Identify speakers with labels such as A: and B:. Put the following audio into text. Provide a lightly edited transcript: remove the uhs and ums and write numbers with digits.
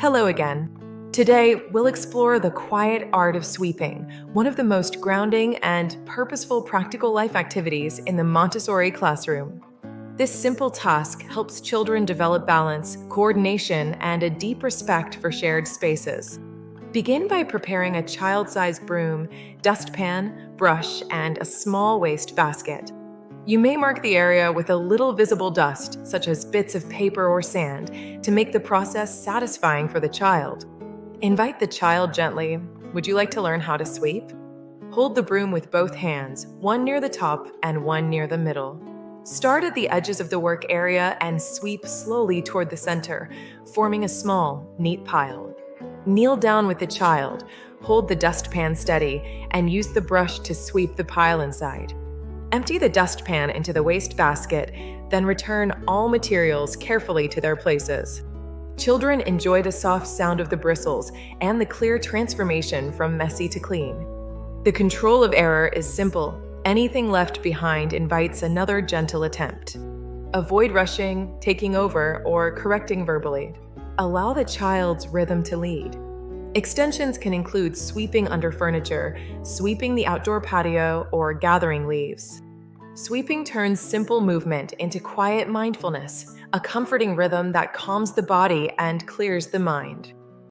A: Hello again. Today, we'll explore the quiet art of sweeping, one of the most grounding and purposeful practical life activities in the Montessori classroom. This simple task helps children develop balance, coordination, and a deep respect for shared spaces. Begin by preparing a child-sized broom, dustpan, brush, and a small waste basket. You may mark the area with a little visible dust, such as bits of paper or sand, to make the process satisfying for the child. Invite the child gently. Would you like to learn how to sweep? Hold the broom with both hands, one near the top and one near the middle. Start at the edges of the work area and sweep slowly toward the center, forming a small, neat pile. Kneel down with the child, hold the dustpan steady, and use the brush to sweep the pile inside. Empty the dustpan into the waste basket, then return all materials carefully to their places. Children enjoy the soft sound of the bristles and the clear transformation from messy to clean. The control of error is simple. Anything left behind invites another gentle attempt. Avoid rushing, taking over, or correcting verbally. Allow the child's rhythm to lead. Extensions can include sweeping under furniture, sweeping the outdoor patio, or gathering leaves. Sweeping turns simple movement into quiet mindfulness, a comforting rhythm that calms the body and clears the mind.